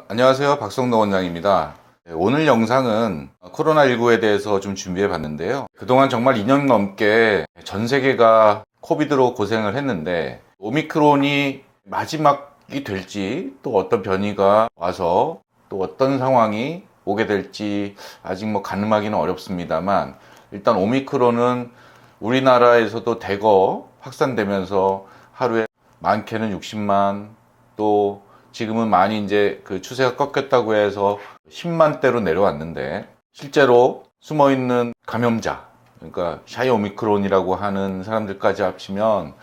안녕하세요. 박성동 원장입니다. 오늘 영상은 코로나19에 대해서 좀 준비해 봤는데요. 그동안 정말 2년 넘게 전 세계가 코비드로 고생을 했는데 오미크론이 마지막이 될지 또 어떤 변이가 와서 또 어떤 상황이 오게 될지 아직 가늠하기는 어렵습니다만 일단 오미크론은 우리나라에서도 대거 확산되면서 하루에 많게는 60만 또 지금은 많이 이제 그 추세가 꺾였다고 해서 10만 대로 내려왔는데 실제로 숨어있는 감염자, 그러니까 샤이 오미크론이라고 하는 사람들까지 합치면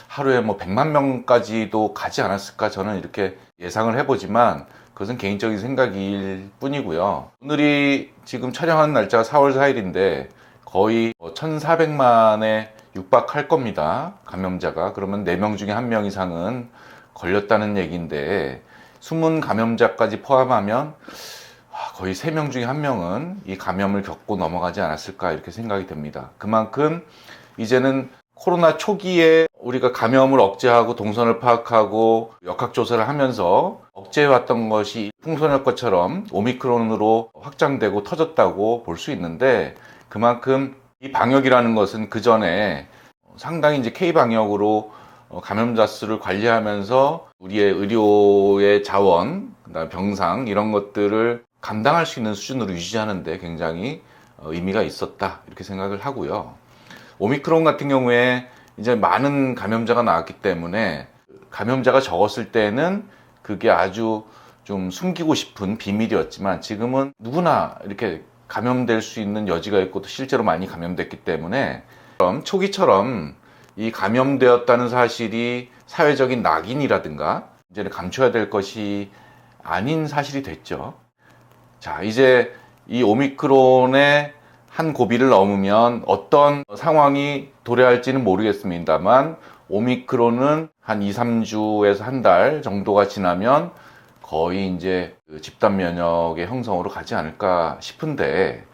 하루에 100만 명까지도 가지 않았을까 저는 이렇게 예상을 해보지만 그것은 개인적인 생각일 뿐이고요. 오늘이 지금 촬영하는 날짜가 4월 4일인데 거의 1,400만에 육박할 겁니다. 감염자가. 그러면 4명 중에 1명 이상은 걸렸다는 얘기인데 숨은 감염자까지 포함하면 거의 3명 중에 1명은 이 감염을 겪고 넘어가지 않았을까 이렇게 생각이 됩니다. 그만큼 이제는 코로나 초기에 우리가 감염을 억제하고 동선을 파악하고 역학조사를 하면서 억제해왔던 것이 풍선일 것처럼 오미크론으로 확장되고 터졌다고 볼 수 있는데 그만큼 이 방역이라는 것은 그 전에 상당히 이제 K방역으로 감염자 수를 관리하면서 우리의 의료의 자원, 그다음에 병상 이런 것들을 감당할 수 있는 수준으로 유지하는데 굉장히 의미가 있었다 이렇게 생각을 하고요. 오미크론 같은 경우에 이제 많은 감염자가 나왔기 때문에 감염자가 적었을 때는 그게 아주 좀 숨기고 싶은 비밀이었지만 지금은 누구나 이렇게 감염될 수 있는 여지가 있고 또 실제로 많이 감염됐기 때문에 초기처럼 이 감염되었다는 사실이 사회적인 낙인이라든가 이제는 감춰야 될 것이 아닌 사실이 됐죠. 자, 이제 이 오미크론의 한 고비를 넘으면 어떤 상황이 도래할지는 모르겠습니다만 오미크론은 한 2, 3주에서 한 달 정도가 지나면 거의 이제 집단 면역의 형성으로 가지 않을까 싶은데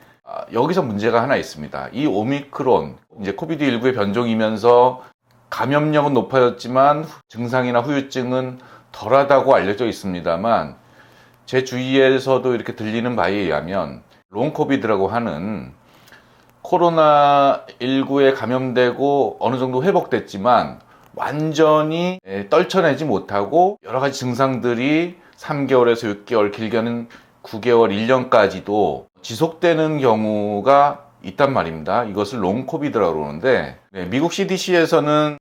여기서 문제가 하나 있습니다. 이 오미크론, 이제 코비드19의 변종이면서 감염력은 높아졌지만 증상이나 후유증은 덜하다고 알려져 있습니다만 제 주위에서도 이렇게 들리는 바에 의하면 롱코비드라고 하는 코로나19에 감염되고 어느 정도 회복됐지만 완전히 떨쳐내지 못하고 여러 가지 증상들이 3개월에서 6개월, 길게는 9개월, 1년까지도 지속되는 경우가 있단 말입니다. 이것을 롱코비드라고 그러는데 미국 CDC에서는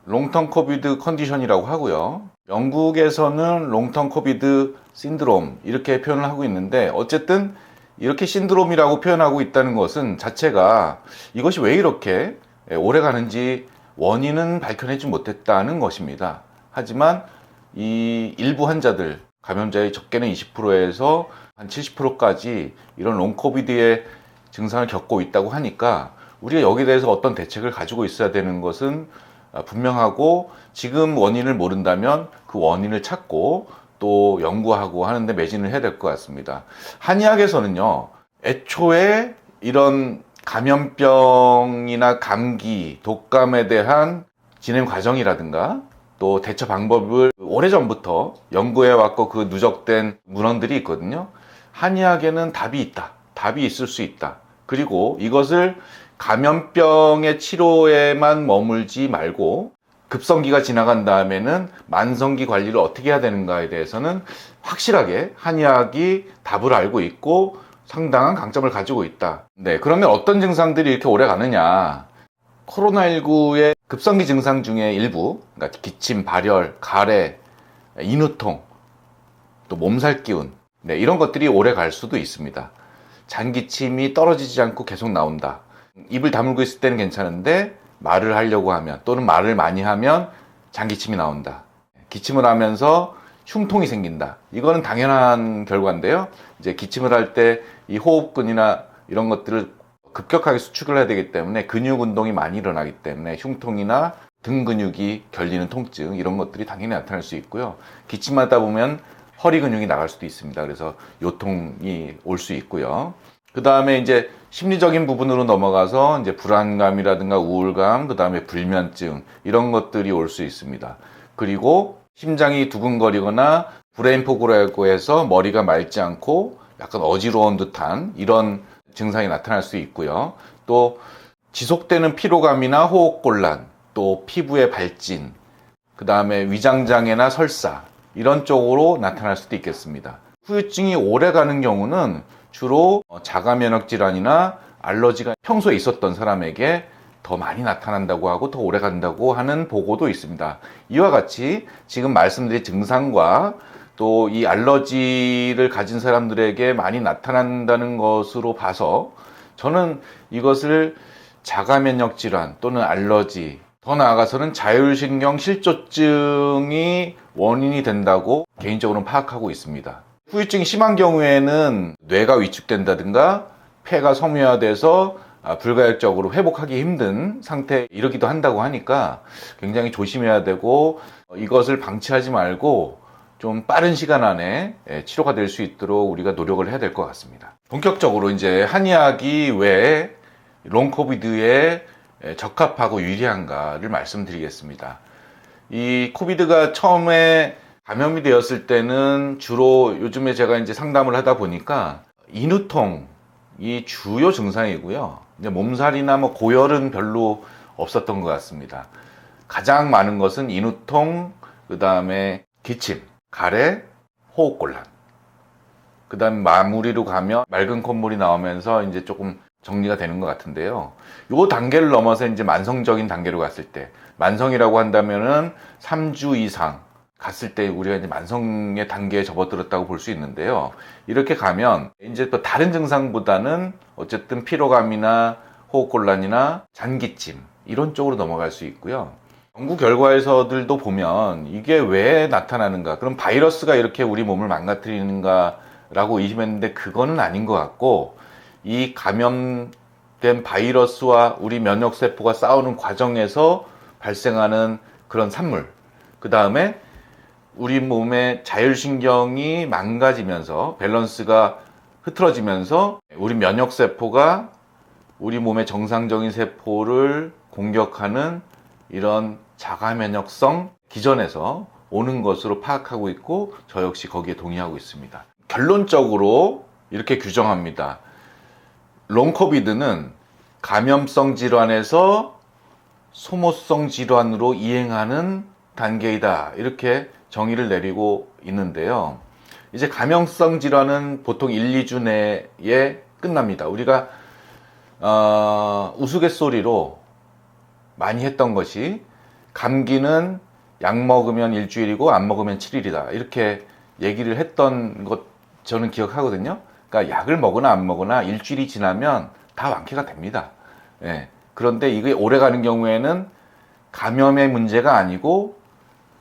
롱텀 코비드 컨디션이라고 하고요. 영국에서는 롱텀 코비드 신드롬 이렇게 표현을 하고 있는데 어쨌든 이렇게 신드롬이라고 표현하고 있다는 것은 자체가 이것이 왜 이렇게 오래 가는지 원인은 밝혀내지 못했다는 것입니다. 하지만 이 일부 환자들 감염자의 적게는 20%에서 한 70%까지 이런 롱코비드의 증상을 겪고 있다고 하니까 우리가 여기에 대해서 어떤 대책을 가지고 있어야 되는 것은 분명하고 지금 원인을 모른다면 그 원인을 찾고 또 연구하고 하는데 매진을 해야 될 것 같습니다. 한의학에서는요, 애초에 이런 감염병이나 감기, 독감에 대한 진행 과정이라든가 또 대처 방법을 오래전부터 연구해 왔고 그 누적된 문헌들이 있거든요. 한의학에는 답이 있다. 답이 있을 수 있다. 그리고 이것을 감염병의 치료에만 머물지 말고 급성기가 지나간 다음에는 만성기 관리를 어떻게 해야 되는가에 대해서는 확실하게 한의학이 답을 알고 있고 상당한 강점을 가지고 있다. 네, 그러면 어떤 증상들이 이렇게 오래 가느냐? 코로나19의 급성기 증상 중에 일부, 그러니까 기침, 발열, 가래, 인후통, 또 몸살 기운, 네, 이런 것들이 오래 갈 수도 있습니다. 잔기침이 떨어지지 않고 계속 나온다. 입을 다물고 있을 때는 괜찮은데 말을 하려고 하면 또는 말을 많이 하면 잔기침이 나온다. 기침을 하면서 흉통이 생긴다. 이거는 당연한 결과인데요. 이제 기침을 할 때 이 호흡근이나 이런 것들을 급격하게 수축을 해야 되기 때문에 근육 운동이 많이 일어나기 때문에 흉통이나 등 근육이 결리는 통증 이런 것들이 당연히 나타날 수 있고요. 기침하다 보면 허리 근육이 나갈 수도 있습니다. 그래서 요통이 올 수 있고요. 그 다음에 이제 심리적인 부분으로 넘어가서 이제 불안감이라든가 우울감, 그 다음에 불면증 이런 것들이 올 수 있습니다. 그리고 심장이 두근거리거나 브레인 포그라고 해서 머리가 맑지 않고 약간 어지러운 듯한 이런 증상이 나타날 수 있고요. 또 지속되는 피로감이나 호흡곤란, 또 피부의 발진, 그 다음에 위장장애나 설사 이런 쪽으로 나타날 수도 있겠습니다. 후유증이 오래 가는 경우는 주로 자가면역 질환이나 알러지가 평소에 있었던 사람에게 더 많이 나타난다고 하고 더 오래 간다고 하는 보고도 있습니다. 이와 같이 지금 말씀드린 증상과 또 이 알러지를 가진 사람들에게 많이 나타난다는 것으로 봐서 저는 이것을 자가면역 질환 또는 알러지, 더 나아가서는 자율신경 실조증이 원인이 된다고 개인적으로는 파악하고 있습니다. 후유증이 심한 경우에는 뇌가 위축된다든가 폐가 섬유화돼서 불가역적으로 회복하기 힘든 상태에 이르기도 한다고 하니까 굉장히 조심해야 되고, 이것을 방치하지 말고 좀 빠른 시간 안에 치료가 될 수 있도록 우리가 노력을 해야 될 것 같습니다. 본격적으로 이제 한의학이 왜 롱코비드에 적합하고 유리한가를 말씀드리겠습니다. 이 코비드가 처음에 감염이 되었을 때는 주로 요즘에 제가 이제 상담을 하다 보니까 인후통이 주요 증상이고요. 이제 몸살이나 뭐 고열은 별로 없었던 것 같습니다. 가장 많은 것은 인후통, 그 다음에 기침, 가래, 호흡곤란. 그 다음에 마무리로 가면 맑은 콧물이 나오면서 이제 조금 정리가 되는 것 같은데요. 요 단계를 넘어서 이제 만성적인 단계로 갔을 때, 만성이라고 한다면은 3주 이상 갔을 때 우리가 이제 만성의 단계에 접어들었다고 볼 수 있는데요. 이렇게 가면 이제 또 다른 증상보다는 어쨌든 피로감이나 호흡곤란이나 잔기침 이런 쪽으로 넘어갈 수 있고요. 연구 결과에서들도 보면 이게 왜 나타나는가? 그럼 바이러스가 이렇게 우리 몸을 망가뜨리는가라고 의심했는데 그거는 아닌 것 같고, 이 감염된 바이러스와 우리 면역세포가 싸우는 과정에서 발생하는 그런 산물, 그 다음에 우리 몸의 자율신경이 망가지면서 밸런스가 흐트러지면서 우리 면역세포가 우리 몸의 정상적인 세포를 공격하는 이런 자가면역성 기전에서 오는 것으로 파악하고 있고, 저 역시 거기에 동의하고 있습니다. 결론적으로 이렇게 규정합니다. 롱코비드는 감염성 질환에서 소모성 질환으로 이행하는 단계이다, 이렇게 정의를 내리고 있는데요. 이제 감염성 질환은 보통 1, 2주 내에 끝납니다. 우리가 우스갯소리로 많이 했던 것이, 감기는 약 먹으면 일주일이고 안 먹으면 7일이다, 이렇게 얘기를 했던 것 저는 기억하거든요. 그러니까 약을 먹으나 안 먹으나 일주일이 지나면 다 완쾌가 됩니다. 예. 그런데 이게 오래 가는 경우에는 감염의 문제가 아니고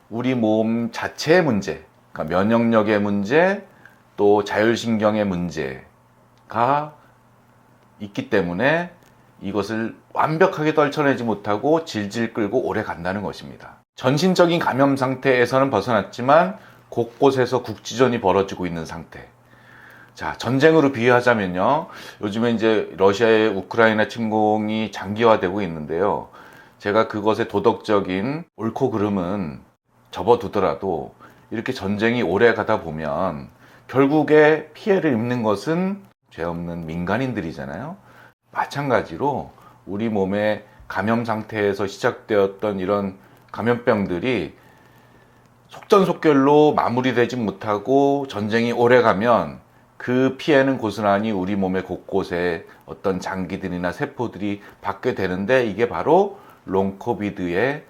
우리 몸 자체의 문제, 그러니까 면역력의 문제, 또 자율신경의 문제가 있기 때문에 이것을 완벽하게 떨쳐내지 못하고 질질 끌고 오래 간다는 것입니다. 전신적인 감염 상태에서는 벗어났지만 곳곳에서 국지전이 벌어지고 있는 상태. 자, 전쟁으로 비유하자면요, 요즘에 이제 러시아의 우크라이나 침공이 장기화되고 있는데요, 제가 그것의 도덕적인 옳고 그름은 접어두더라도 이렇게 전쟁이 오래 가다 보면 결국에 피해를 입는 것은 죄 없는 민간인들이잖아요. 마찬가지로 우리 몸의 감염 상태에서 시작되었던 이런 감염병들이 속전속결로 마무리되지 못하고 전쟁이 오래 가면 그 피해는 고스란히 우리 몸의 곳곳에 어떤 장기들이나 세포들이 받게 되는데, 이게 바로 롱코비드의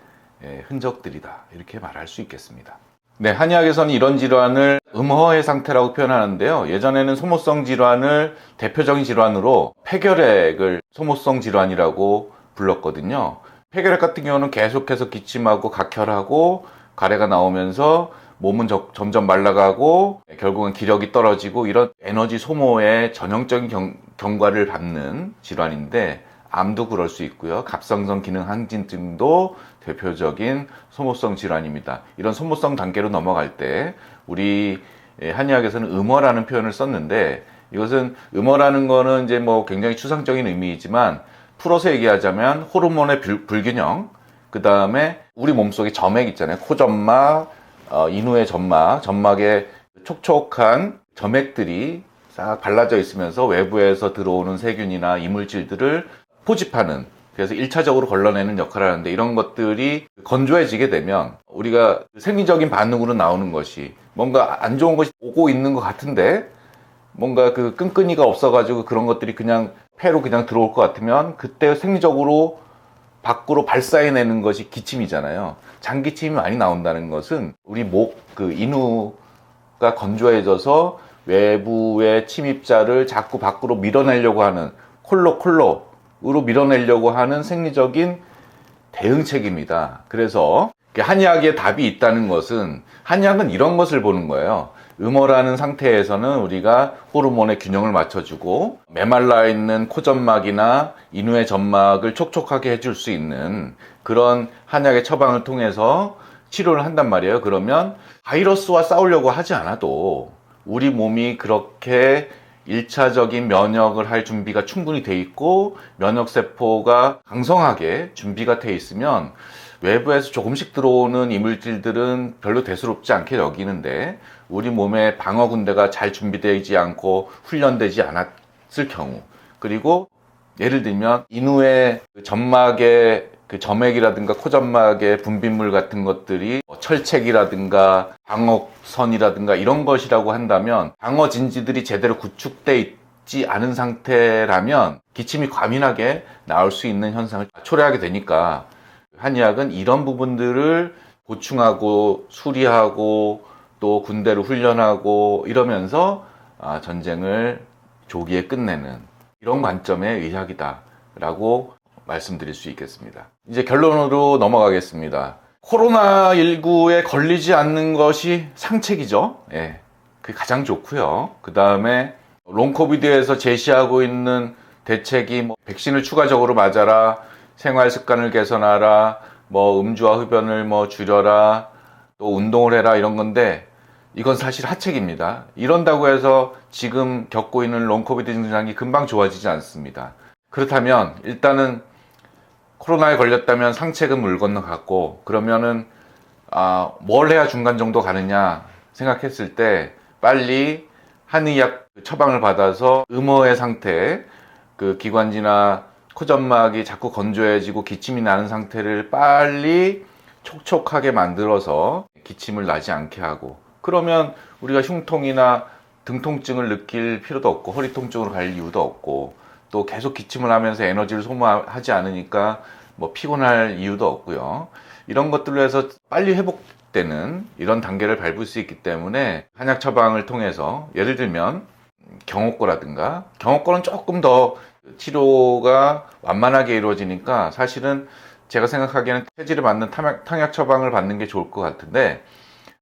흔적들이다, 이렇게 말할 수 있겠습니다. 네, 한의학에서는 이런 질환을 음허의 상태라고 표현하는데요. 예전에는 소모성 질환을 대표적인 질환으로 폐결핵을 소모성 질환이라고 불렀거든요. 폐결핵 같은 경우는 계속해서 기침하고 각혈하고 가래가 나오면서 몸은 점점 말라가고 결국은 기력이 떨어지고 이런 에너지 소모에 전형적인 경과를 받는 질환인데, 암도 그럴 수 있고요. 갑상선 기능 항진증도 대표적인 소모성 질환입니다. 이런 소모성 단계로 넘어갈 때 우리 한의학에서는 음허라는 표현을 썼는데, 이것은 음허라는 거는 이제 뭐 굉장히 추상적인 의미이지만 풀어서 얘기하자면 호르몬의 불균형, 그 다음에 우리 몸속에 점액 있잖아요. 코점막, 인후의 점막에 촉촉한 점액들이 싹 발라져 있으면서 외부에서 들어오는 세균이나 이물질들을 포집하는, 그래서 1차적으로 걸러내는 역할을 하는데, 이런 것들이 건조해지게 되면 우리가 생리적인 반응으로 나오는 것이 뭔가 안 좋은 것이 오고 있는 것 같은데 뭔가 그 끈끈이가 없어가지고 그런 것들이 그냥 폐로 그냥 들어올 것 같으면 그때 생리적으로 밖으로 발사해내는 것이 기침이잖아요. 장기침이 많이 나온다는 것은 우리 인후가 건조해져서 외부의 침입자를 자꾸 밖으로 밀어내려고 하는, 콜로로 밀어내려고 하는 생리적인 대응책입니다. 그래서 한의학에 답이 있다는 것은, 한의학은 이런 것을 보는 거예요. 음어라는 상태에서는 우리가 호르몬의 균형을 맞춰주고 메말라 있는 코점막이나 인후의 점막을 촉촉하게 해줄 수 있는 그런 한약의 처방을 통해서 치료를 한단 말이에요. 그러면 바이러스와 싸우려고 하지 않아도 우리 몸이 그렇게 1차적인 면역을 할 준비가 충분히 돼 있고 면역세포가 강성하게 준비가 돼 있으면 외부에서 조금씩 들어오는 이물질들은 별로 대수롭지 않게 여기는데, 우리 몸의 방어 군대가 잘 준비되지 않고 훈련되지 않았을 경우, 그리고 예를 들면 인후의 점막의 점액이라든가 코점막의 분비물 같은 것들이 철책이라든가 방어선이라든가 이런 것이라고 한다면, 방어 진지들이 제대로 구축돼 있지 않은 상태라면 기침이 과민하게 나올 수 있는 현상을 초래하게 되니까, 한의학은 이런 부분들을 보충하고 수리하고 또 군대를 훈련하고 이러면서 전쟁을 조기에 끝내는 이런 관점의 의학이다라고 말씀드릴 수 있겠습니다. 이제 결론으로 넘어가겠습니다. 코로나19에 걸리지 않는 것이 상책이죠. 예, 그게 가장 좋고요. 그 다음에 롱코비드에서 제시하고 있는 대책이 백신을 추가적으로 맞아라, 생활 습관을 개선하라, 음주와 흡연을 줄여라, 또 운동을 해라, 이런 건데, 이건 사실 하책입니다. 이런다고 해서 지금 겪고 있는 롱코비드 증상이 금방 좋아지지 않습니다. 그렇다면 일단은 코로나에 걸렸다면 상책은 물 건너갔고, 그러면은 뭘 해야 중간 정도 가느냐 생각했을 때 빨리 한의학 처방을 받아서 음어의 상태, 그 기관지나 코점막이 자꾸 건조해지고 기침이 나는 상태를 빨리 촉촉하게 만들어서 기침을 나지 않게 하고, 그러면 우리가 흉통이나 등 통증을 느낄 필요도 없고 허리 통증으로 갈 이유도 없고, 또 계속 기침을 하면서 에너지를 소모하지 않으니까 피곤할 이유도 없고요. 이런 것들로 해서 빨리 회복되는 이런 단계를 밟을 수 있기 때문에 한약 처방을 통해서, 예를 들면 경옥고라든가, 경옥고는 조금 더 치료가 완만하게 이루어지니까 사실은 제가 생각하기에는 체질에 맞는 탕약 처방을 받는 게 좋을 것 같은데,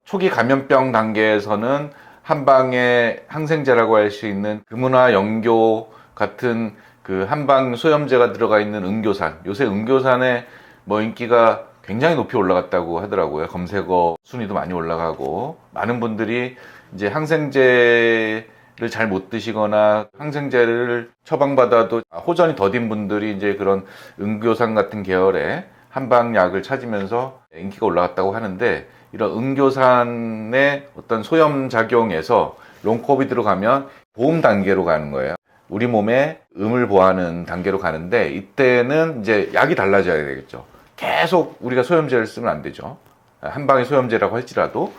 초기 감염병 단계에서는 한방에 항생제라고 할 수 있는 금은화 영교 같은 그 한방 소염제가 들어가 있는 은교산, 요새 은교산의 인기가 굉장히 높이 올라갔다고 하더라고요. 검색어 순위도 많이 올라가고, 많은 분들이 이제 항생제를 잘 못 드시거나 항생제를 처방받아도 호전이 더딘 분들이 이제 그런 은교산 같은 계열의 한방약을 찾으면서 인기가 올라갔다고 하는데, 이런 은교산의 어떤 소염작용에서 롱코비드로 가면 보험 단계로 가는 거예요. 우리 몸에 음을 보하는 단계로 가는데, 이때는 이제 약이 달라져야 되겠죠. 계속 우리가 소염제를 쓰면 안 되죠. 한방의 소염제라고 할지라도.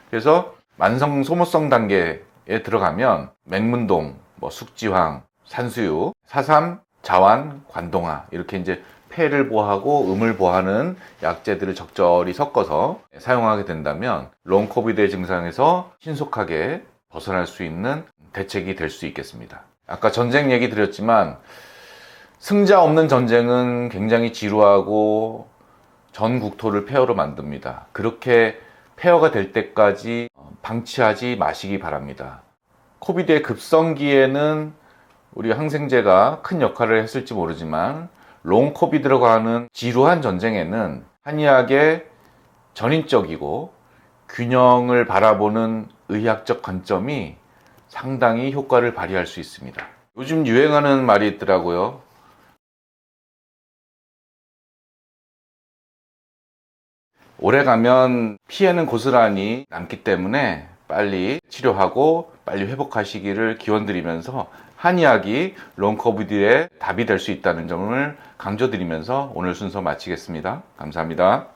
그래서 만성 소모성 단계에 들어가면 맹문동, 숙지황, 산수유, 사삼, 자완, 관동화, 이렇게 이제 폐를 보하고 음을 보하는 약재들을 적절히 섞어서 사용하게 된다면 롱코비드의 증상에서 신속하게 벗어날 수 있는 대책이 될 수 있겠습니다. 아까 전쟁 얘기 드렸지만, 승자 없는 전쟁은 굉장히 지루하고 전 국토를 폐허로 만듭니다. 그렇게 폐허가 될 때까지 방치하지 마시기 바랍니다. 코비드의 급성기에는 우리 항생제가 큰 역할을 했을지 모르지만, 롱코비드로 가는 지루한 전쟁에는 한의학의 전인적이고 균형을 바라보는 의학적 관점이 상당히 효과를 발휘할 수 있습니다. 요즘 유행하는 말이 있더라고요. 오래 가면 피해는 고스란히 남기 때문에 빨리 치료하고 빨리 회복하시기를 기원드리면서 한의학이 롱 코비드의 답이 될 수 있다는 점을 강조드리면서 오늘 순서 마치겠습니다. 감사합니다.